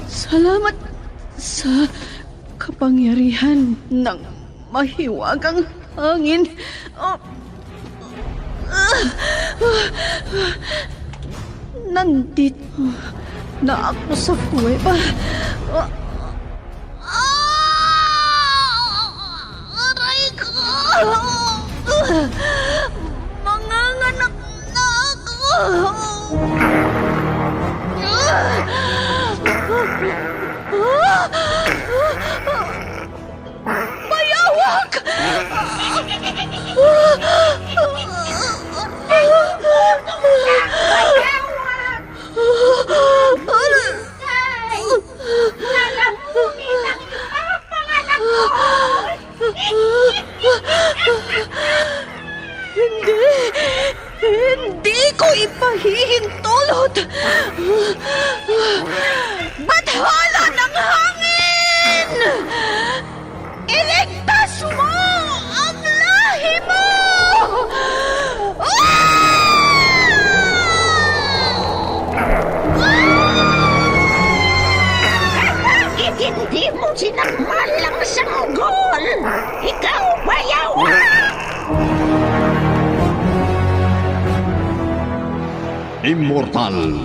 Salamat sa kapangyarihan ng mahiwagang hangin. Nandito na ako sa kuweba. Aray ko! Manganganak na ako! Bayawak! Hindi ko ipahihintulot. Bathala ng hangin! Iligtas mo ang lahi mo! Bakit hindi mo sinakmal ang sanggol? Ikaw, bayawak! Immortal.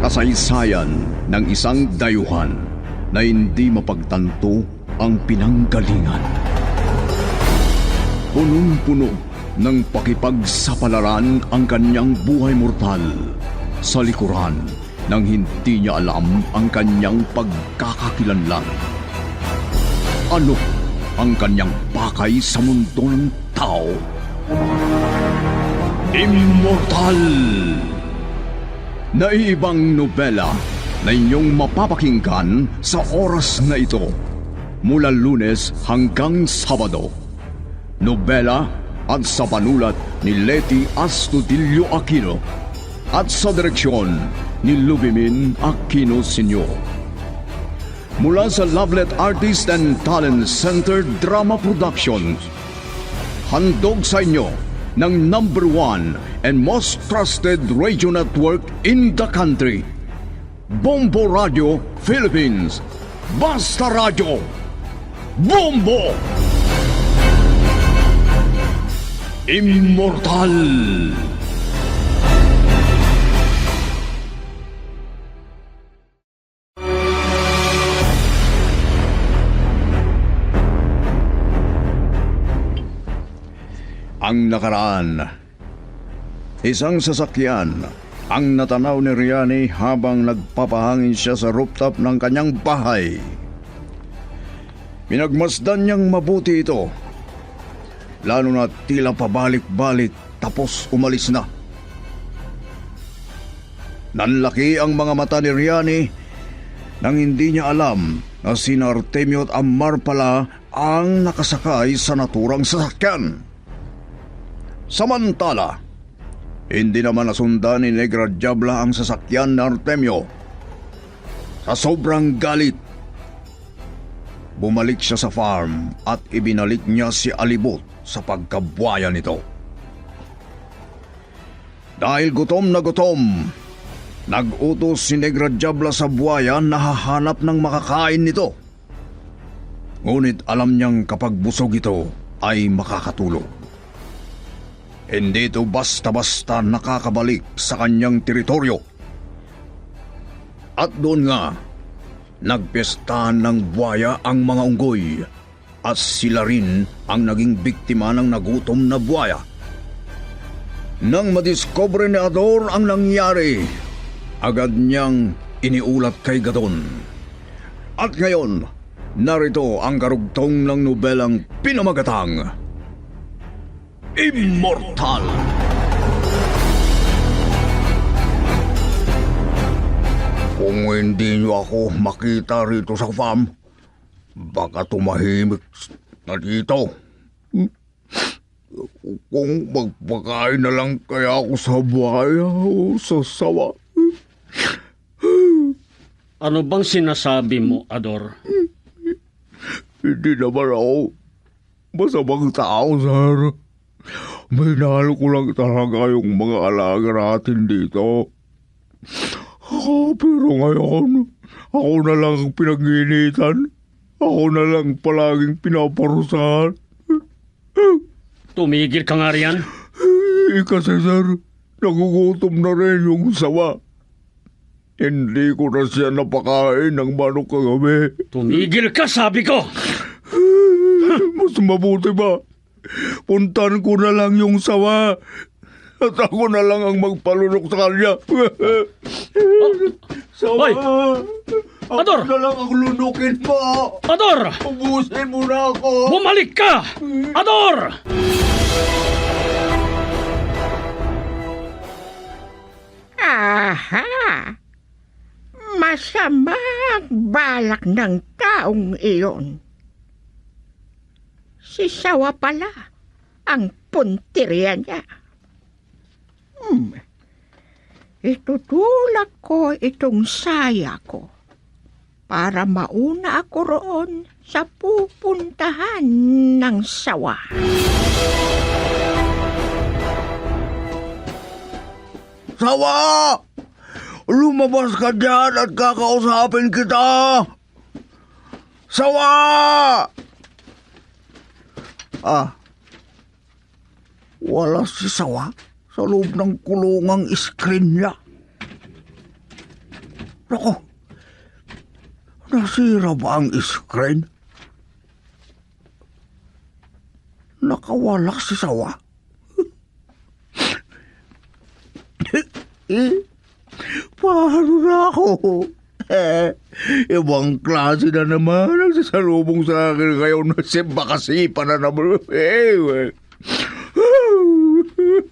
Kasaysayan ng isang dayuhan na hindi mapagtanto ang pinanggalingan. Punong-puno ng pakipagsapalaran ang kanyang buhay mortal sa likuran nang hindi niya alam ang kanyang pagkakakilanlan. Ano ang kanyang pakay sa mundo ng tao? Immortal! Naiibang nobela na inyong mapapakinggan sa oras na ito mula Lunes hanggang Sabado. Nobela at sa panulat ni Leti Astudillo Aquino at sa direksyon ni Lubimin Aquino Sr. Mula sa Lovelet Artist and Talent Center Drama Productions, handog sa inyo ng #1 and most trusted radio network in the country, Bombo Radio Philippines. Basta Radio Bombo! Immortal! Ang nakaraan. Isang sasakyan ang natanaw ni Riani habang nagpapahangin siya sa rooftop ng kanyang bahay. Pinagmasdan niyang mabuti ito, lalo na tila pabalik-balik tapos umalis na. Nanlaki ang mga mata ni Riani nang hindi niya alam na sina Artemio at Amar pala ang nakasakay sa naturang sasakyan. Samantala, hindi naman nasundan ni Negra Diabla ang sasakyan ni Artemio. Sa sobrang galit, bumalik siya sa farm at ibinalik niya si Alibot sa pagkabuaya nito. Dahil gutom na gutom, nag-utos si Negra Diabla sa buaya na hahanap ng makakain nito. Ngunit alam niyang kapag busog ito ay makakatulog. Hindi ito basta-basta nakakabalik sa kanyang teritoryo. At doon nga, nagpiestahan ng buwaya ang mga unggoy at sila rin ang naging biktima ng nagutom na buwaya. Nang madiscover ni Ador ang nangyari, agad niyang iniulat kay Gadon. At ngayon, narito ang karugtong ng nobelang pinamagatang Immortal! Kung hindi niyo ako makita rito sa farm, baka tumahimik na dito. Kung magpakain na lang kaya ako sa bahay o sa sawa. Ano bang sinasabi mo, Ador? Hindi naman ako masamang tao, sir. Minahal ko lang talaga yung mga alaga natin dito. Pero ngayon, ako na lang ang pinag-iinitan. Ako na lang palaging pinaparusahan. Tumigil ka nga riyan. Kasi sir, nagugutom na rin yung sawa. Hindi ko na siya napakain ng manok kagabi. Tumigil ka, sabi ko! Mas mabuti ba? Puntan ko na lang yung sawa. At ako na lang ang magpalunok sa kanya. Sawa! Hoy! Ador! Ako na lang ang lunukin mo. Ador! Ubusin mo na ako. Bumalik ka! Ador! Aha! Masamang balak ng taong iyon. Si Sawa pala ang punteriya niya. Itutulak ko itong saya ko para mauna ako roon sa pupuntahan ng Sawa. Sawa! Lumabas ka dyan at kakausapin kita! Sawa! Wala si Sawa sa loob ng kulungang screen niya. Naku, nasira ba ang screen? Nakawala si Sawa. Paano na ako? Ibang klase na naman ang sasalubong sa akin ngayon na simbakasipa na naman.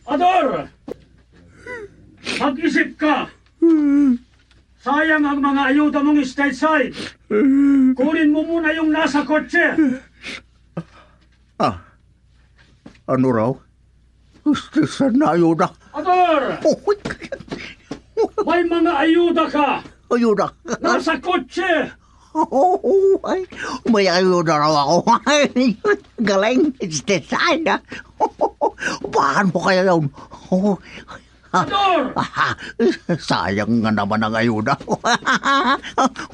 Ador! Mag-isip ka! Sayang ang mga ayuda mong stateside. Kunin mo muna yung nasa kotse. Ano raw? Saan na ayuda? Ador! May mga ayuda ka! Ayuda? Nasa kotse! Ay, may ayuda raw ako. Galing, sana. Bahan mo kaya yun? Ador! Sayang nga naman ang ayuda.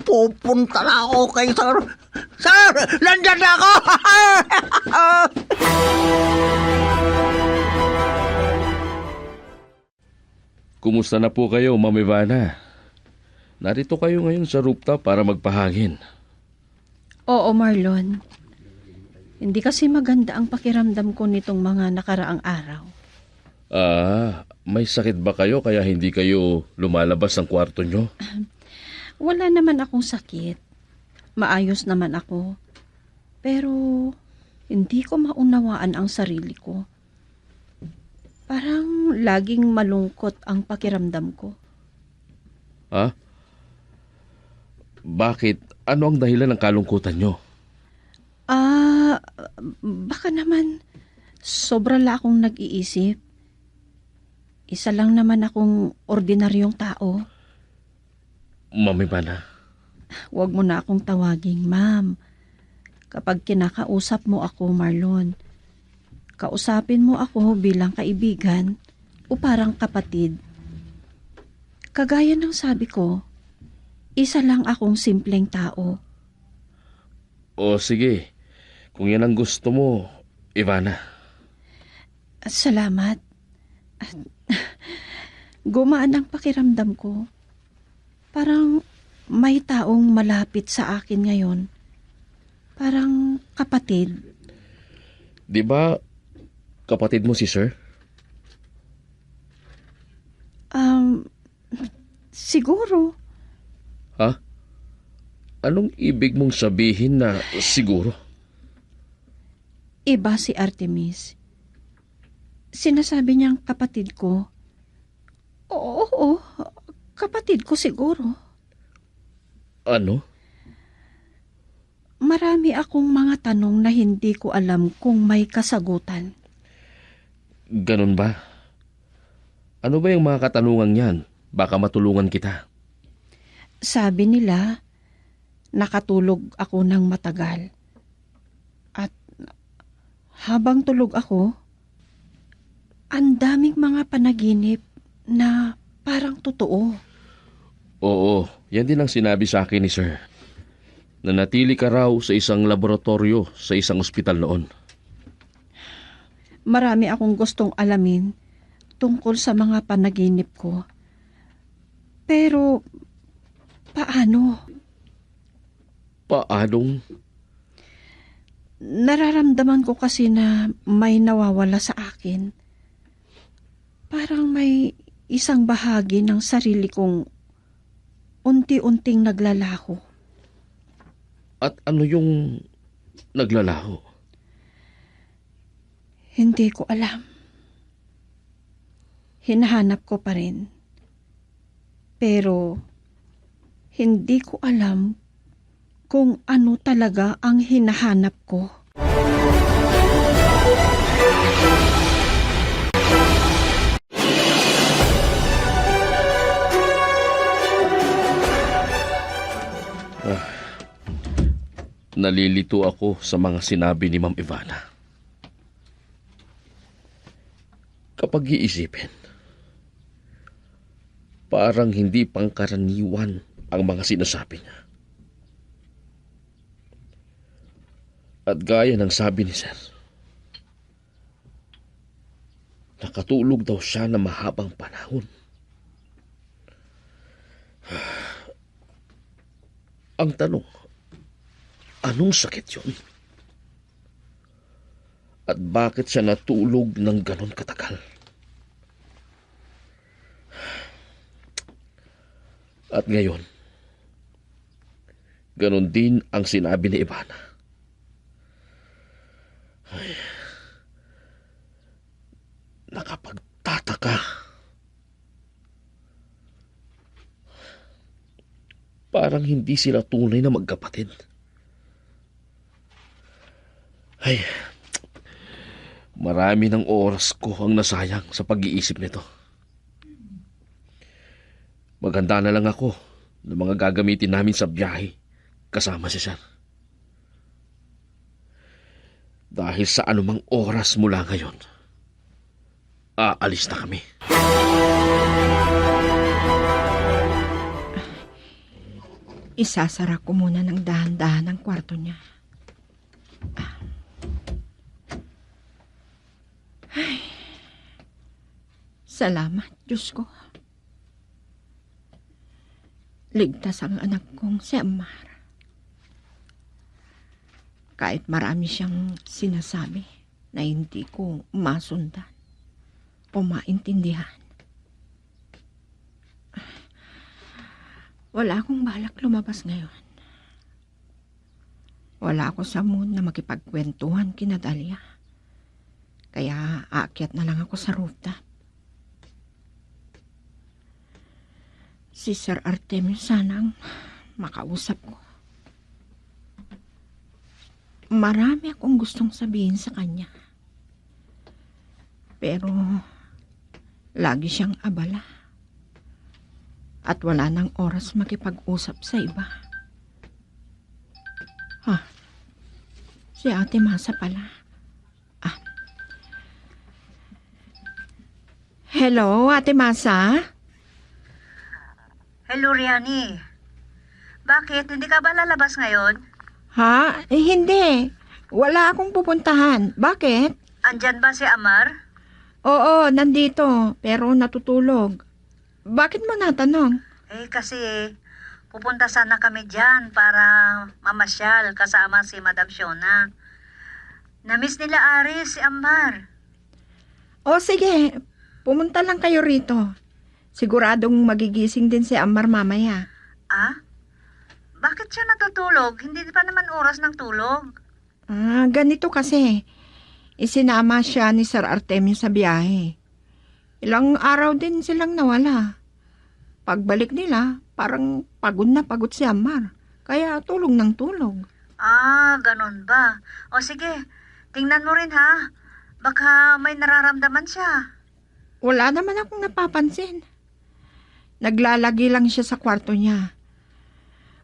Pupunta na ako kay Sir. Sir, nandyan na ako! Kumusta na po kayo, Ma'am Ivana? Narito kayo ngayon sa rooftop para magpahangin. Oo, Marlon. Hindi kasi maganda ang pakiramdam ko nitong mga nakaraang araw. May sakit ba kayo kaya hindi kayo lumalabas ng kwarto nyo? Wala naman akong sakit. Maayos naman ako. Pero hindi ko maunawaan ang sarili ko. Parang laging malungkot ang pakiramdam ko. Bakit? Ano ang dahilan ng kalungkutan nyo? Baka naman sobra lang akong nag-iisip. Isa lang naman akong ordinaryong tao. Ma'am Ivana? Huwag mo na akong tawaging ma'am. Kapag kinakausap mo ako, Marlon, kausapin mo ako bilang kaibigan o parang kapatid. Kagaya ng sabi ko, isa lang akong simpleng tao. O sige, kung yan ang gusto mo, Ivana. Salamat. Gumaan ang pakiramdam ko. Parang may taong malapit sa akin ngayon. Parang kapatid. Di ba kapatid mo si Sir? Siguro. Anong ibig mong sabihin na siguro? Iba si Artemis. Sinasabi niyang kapatid ko. Oo, kapatid ko siguro. Ano? Marami akong mga tanong na hindi ko alam kung may kasagutan. Ganun ba? Ano ba yung mga katanungan yan? Baka matulungan kita. Sabi nila, nakatulog ako ng matagal. At habang tulog ako, panaginip na parang totoo. Oo, yan din ang sinabi sa akin ni Sir. Nanatili ka raw sa isang laboratorio sa isang ospital noon. Marami akong gustong alamin tungkol sa mga panaginip ko. Pero, paano? Paanong? Nararamdaman ko kasi na may nawawala sa akin. Parang may isang bahagi ng sarili kong unti-unting naglalaho. At ano yung naglalaho? Hindi ko alam. Hinahanap ko pa rin. Pero, hindi ko alam kung ano talaga ang hinahanap ko. Nalilito ako sa mga sinabi ni Ma'am Ivana. Kapag iisipin, parang hindi pangkaraniwan ang mga sinasabi niya. At gaya ng sabi ni Sir, nakatulog daw siya na mahabang panahon. Ang tanong, anong sakit yun? At bakit siya natulog ng ganon katagal? At ngayon, ganon din ang sinabi ni Ivana. Ay, nakapagtataka. Parang hindi sila tunay na magkapatid. Ay, marami ng oras ko ang nasayang sa pag-iisip nito. Maganda na lang ako ng mga gagamitin namin sa biyahe kasama si Sir. Dahil sa anumang oras mula ngayon, aalis na kami. Isasara ko muna ng dahan-dahan ang kwarto niya. Ay, salamat, Diyos ko. Ligtas ang anak kong si Amar. Kahit marami siyang sinasabi na hindi ko masundan o maintindihan. Wala akong balak lumabas ngayon. Wala ako sa mood na makipagkwentuhan kina Dalia. Kaya aakyat na lang ako sa rooftop. Si Sir Artemio sanang makausap ko. Marami akong gustong sabihin sa kanya. Pero lagi siyang abala. At wala nang oras makipag-usap sa iba. Si Ate Masa pala. Hello, Ate Masa? Hello, Riani. Bakit? Hindi ka ba lalabas ngayon? Ha? Hindi. Wala akong pupuntahan. Bakit? Andyan ba si Amar? Oo, nandito. Pero natutulog. Bakit mo natanong? Kasi pupunta sana kami dyan para mamasyal kasama si Madam Shona. Namiss nila Ari si Amar. O sige, pumunta lang kayo rito. Siguradong magigising din si Amar mamaya. Bakit siya natutulog? Hindi pa naman oras ng tulog. Ganito kasi. Isinama siya ni Sir Artemio sa biyahe. Ilang araw din silang nawala. Pagbalik nila, parang pagod na pagod si Amar. Kaya tulog ng tulog. Ganon ba? O sige, tingnan mo rin ha. Baka may nararamdaman siya. Wala naman akong napapansin. Naglalagi lang siya sa kwarto niya.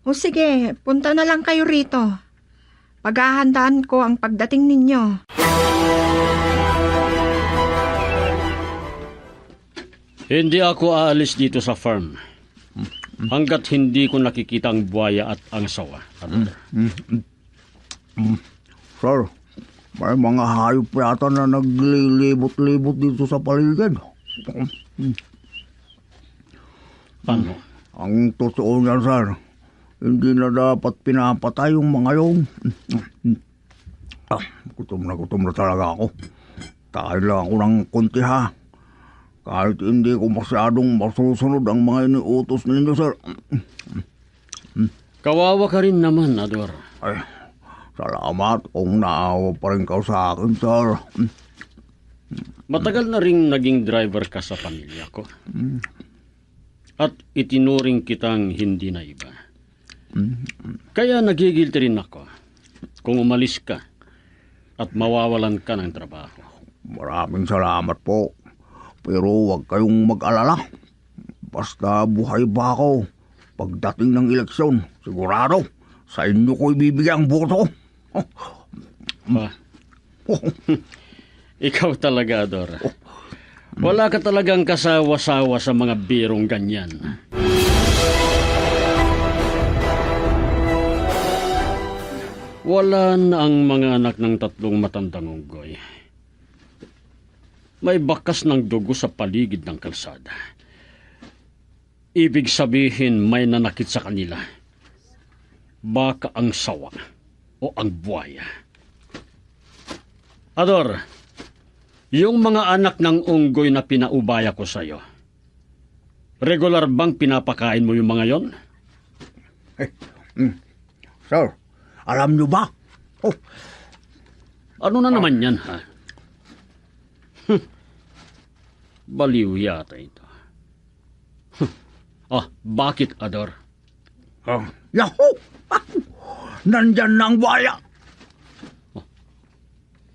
O sige, punta na lang kayo rito. Paghahandaan ko ang pagdating ninyo. Hindi ako aalis dito sa farm hanggat hindi ko nakikita ang buhaya at ang sawa. Sir, may mga hayop yata na naglilibot-libot dito sa paligid. Paano? Ang totoo niyan, sir, hindi na dapat pinapatay yung mga yun. Gutom na talaga ako. Kain lang ako ng konti, ha. Kahit hindi ko masyadong masusunod ang mga iniutos ninyo, sir. Kawawa ka rin naman, Ador. Ay, salamat kung naawa pa rin ka sa akin, sir. Matagal na ring naging driver ka sa pamilya ko. At itinuring kitang hindi na iba. Kaya nagigilty rin ako kung umalis ka at mawawalan ka ng trabaho. Maraming salamat po. Pero huwag kayong mag-alala. Basta buhay ba ako, pagdating ng eleksyon, sigurado, sa inyo ko ibibigay ang boto. Ikaw talaga, Ador. Wala ka talagang kasawa-sawa sa mga birong ganyan. Wala na ang mga anak ng tatlong matandang unggoy. May bakas ng dugo sa paligid ng kalsada. Ibig sabihin may nanakit sa kanila. Baka ang sawa o ang buhaya. Ador, yung mga anak ng unggoy na pinaubaya ko sa'yo, regular bang pinapakain mo yung mga yon? Sir, alam nyo ba? Ano na naman yan, ha? Baliw yata ito. Bakit, Ador? Yahoo! Nandyan na ang buhaya.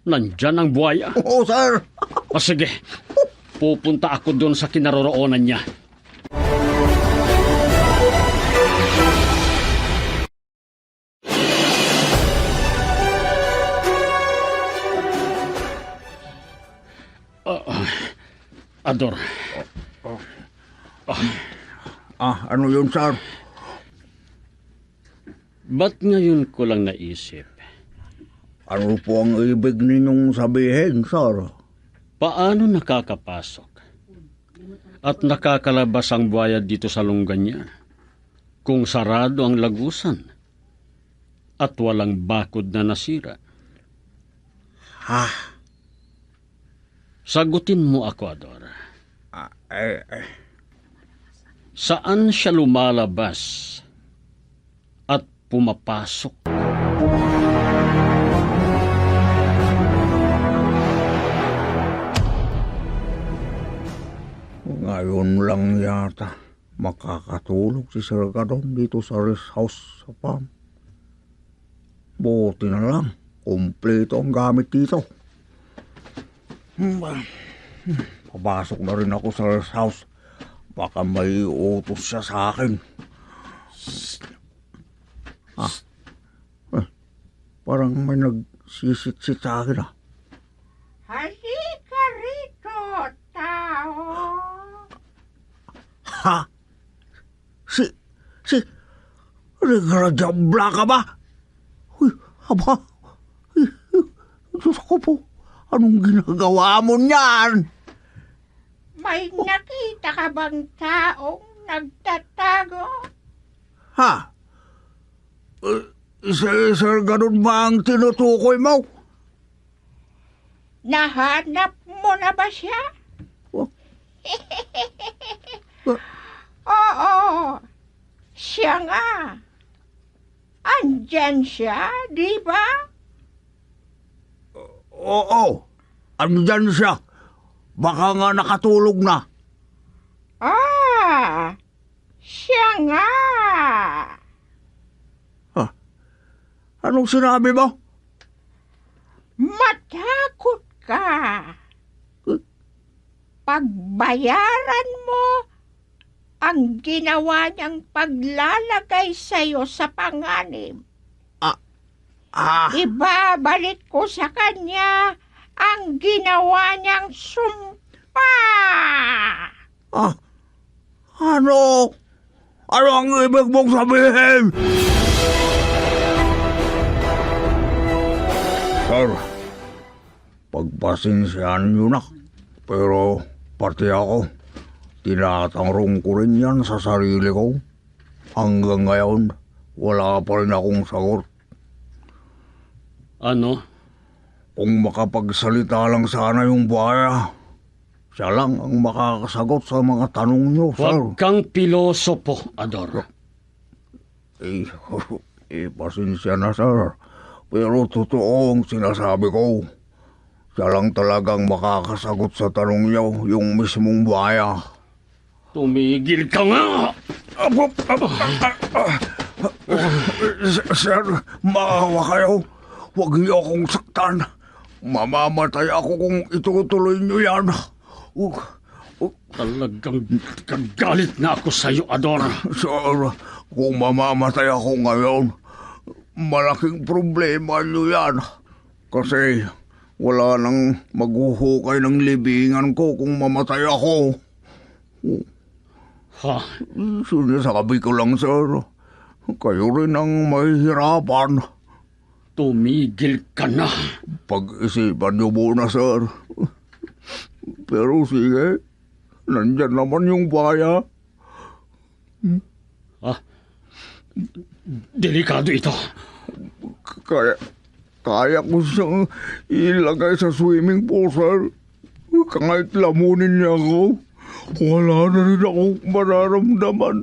Nandyan ang buhaya? Oo, sir. Sige, pupunta ako doon sa kinaroroonan niya. Ador. Ano yun, sir? Ba't ngayon ko lang naisip? Ano po ang ibig ninyong sabihin, sir? Paano nakakapasok at nakakalabas ang buhaya dito sa lunggan niya kung sarado ang lagusan at walang bakod na nasira? Sagutin mo ako, Ador. Saan siya lumalabas at pumapasok? Ngayon lang yata makakatulog si Sir Gadon dito sa rest house sa farm. Buti na lang, kumpleto ang gamit dito. Papasok na rin ako sa rest house. Baka may utos siya sa akin. Parang may nagsisit-sit sa akin, Halika rito, tao. Si Regrajabla ka ba? Uy, aba. Diyos ko po, anong ginagawa mo niyan? May nakita ka bang taong nagtatago? Sir, ganun ba ang tinutukoy mo? Nahanap mo na ba siya? Oo, siya nga. Andyan siya, di ba? Oo, andyan siya. Baka nga nakatulog na. Siya nga. Anong sinabi mo? Matakot ka. Pagbayaran mo ang ginawa niyang paglalagay sa'yo sa panganib. Ibabalik ko sa kanya ang ginawa niyang sumpa. Ano? Ano ang ibig mong sabihin? Sir, pagpasensyahan niyo na. Pero pati ako, tinatangrong ko rin yan sa sarili ko. Hanggang ngayon, wala pa rin akong sagot. Ano? Kung makapagsalita lang sana yung buhaya, siya lang ang makakasagot sa mga tanong niyo, sir. Huwag kang pilosopo, Ador. Pasensya na, sir. Pero totoo ang sinasabi ko. Siya lang talagang makakasagot sa tanong niyo, yung mismong buhaya. Tumigil ka nga! Sir, maawa kayo. Huwag niyo akong saktan. Mamamatay ako kung itutuloy niyo yan. Talagang kagalit na ako sa iyo, Ador. Sir, kung mamamatay ako ngayon, malaking problema niyo yan. Kasi wala nang maghuhukay ng libingan ko kung mamatay ako. Ha? Sinasabi ko lang, sir. Kayo rin ang mahihirapan. Tumigil ka na. Pag-isipan niyo muna, sir. Pero sige, nandyan naman yung baya. Delikado ito. Kaya ko siyang ilagay sa swimming pool, sir. Kahit lamunin niya ako, wala na rin akong mararamdaman.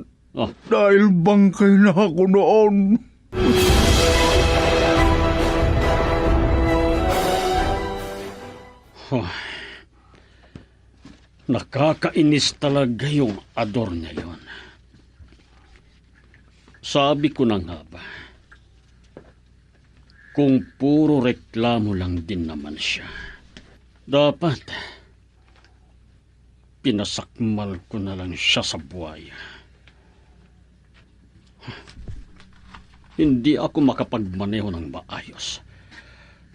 Dahil bangkay na ako noon. Nakakainis talaga yung Ador na yon. Sabi ko na nga ba, kung puro reklamo lang din naman siya, dapat pinasakmal ko na lang siya sa buhaya. Hindi ako makapagmaneho ng maayos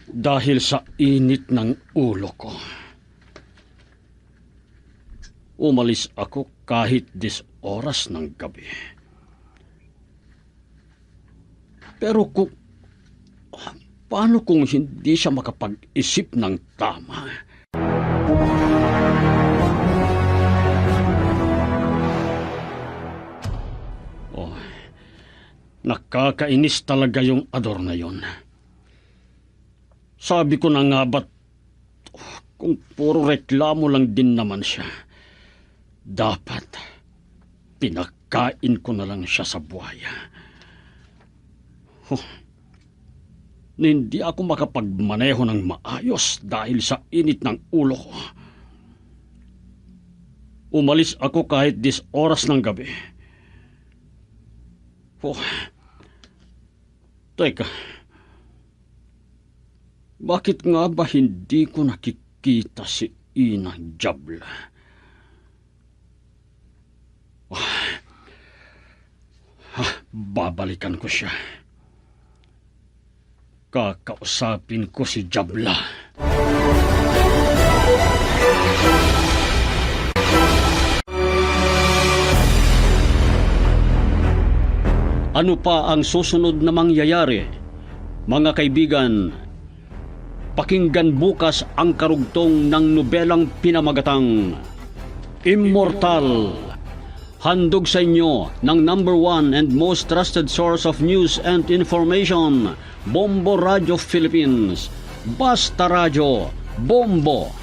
dahil sa init ng ulo ko. Umalis ako kahit 10 oras ng gabi. Pero paano kung hindi siya makapag-isip ng tama? Nakakainis talaga yung Ador na yon. Sabi ko na nga ba't kung puro reklamo lang din naman siya, dapat pinakain ko na lang siya sa buhaya. Hindi ako makapagmaneho ng maayos dahil sa init ng ulo ko. Umalis ako kahit 10 oras ng gabi. Teka, bakit nga ba hindi ko nakikita si Inang Jabla? Babalikan ko siya. Kakausapin ko si Jabla. Ano pa ang susunod na mangyayari? Mga kaibigan, pakinggan bukas ang karugtong ng nobelang pinamagatang Immortal. Handog sa inyo ng #1 and most trusted source of news and information, Bombo Radio Philippines. Basta Radio, Bombo